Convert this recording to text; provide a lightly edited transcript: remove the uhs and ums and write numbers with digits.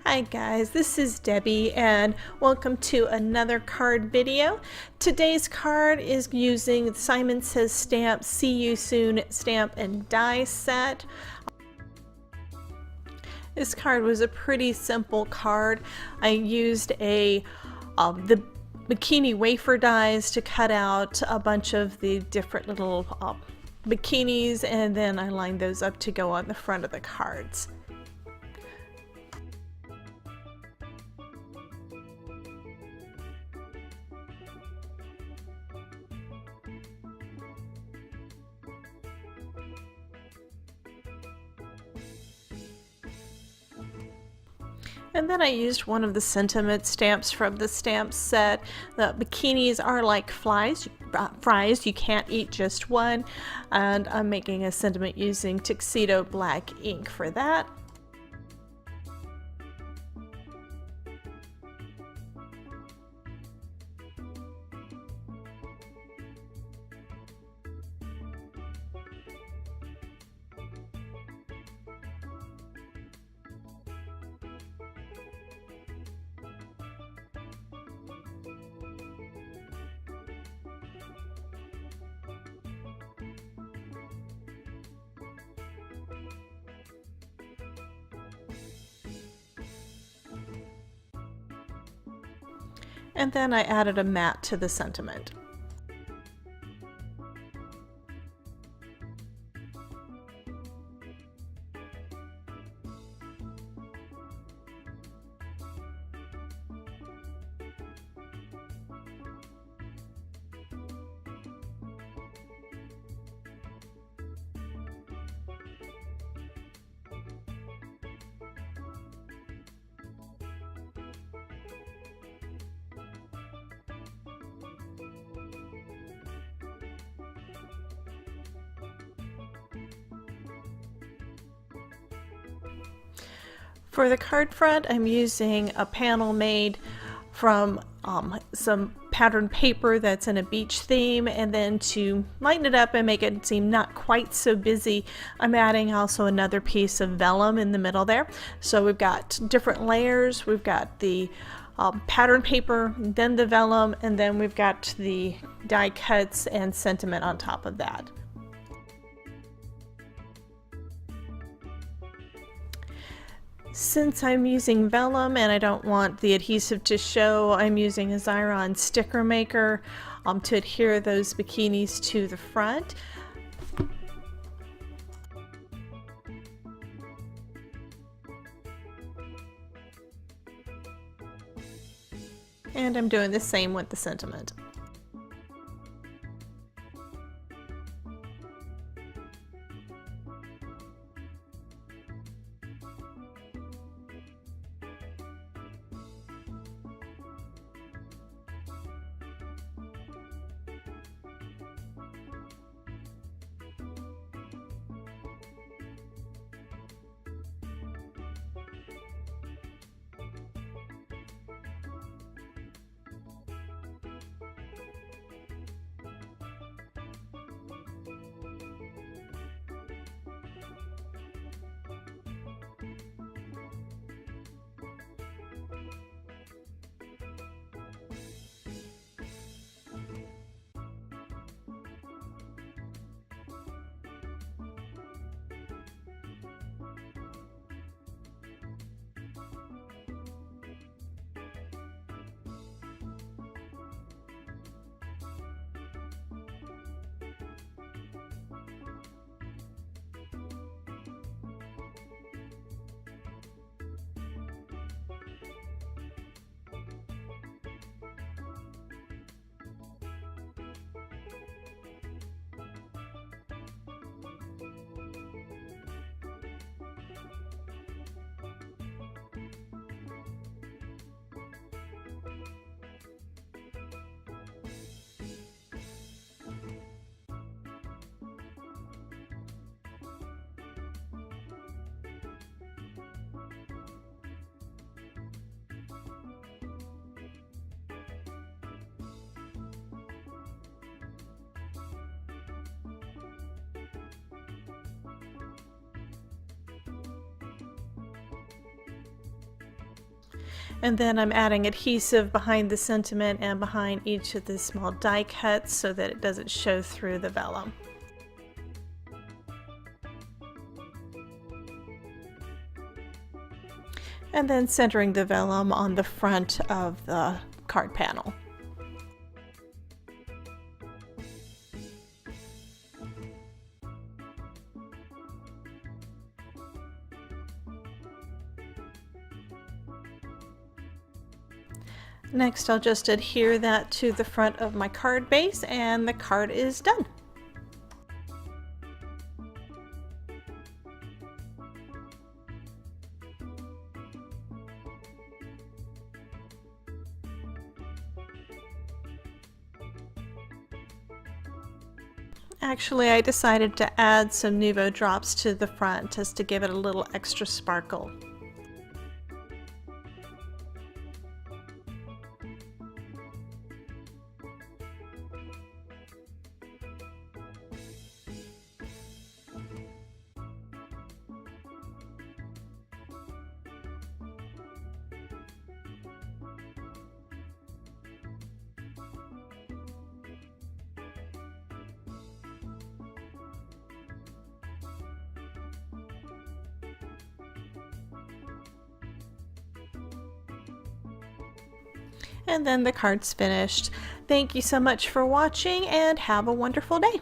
Hi guys, this is Debbie and welcome to another card video. Today's card is using Simon Says Stamp See You Soon stamp and die set. This card was a pretty simple card. I used the bikini wafer dies to cut out a bunch of the different little bikinis, and then I lined those up to go on the front of the cards. And then I used one of the sentiment stamps from the stamp set. The bikinis are like fries, you can't eat just one. And I'm making a sentiment using tuxedo black ink for that. And then I added a mat to the sentiment. For the card front, I'm using a panel made from some patterned paper that's in a beach theme, and then to lighten it up and make it seem not quite so busy, I'm adding also another piece of vellum in the middle there. So we've got different layers. We've got the pattern paper, then the vellum, and then we've got the die cuts and sentiment on top of that. Since I'm using vellum and I don't want the adhesive to show, I'm using a Xyron sticker maker to adhere those bikinis to the front. And I'm doing the same with the sentiment. And then I'm adding adhesive behind the sentiment and behind each of the small die cuts so that it doesn't show through the vellum. And then centering the vellum on the front of the card panel. Next, I'll just adhere that to the front of my card base and the card is done. Actually, I decided to add some Nuvo drops to the front just to give it a little extra sparkle. And then the card's finished. Thank you so much for watching and have a wonderful day.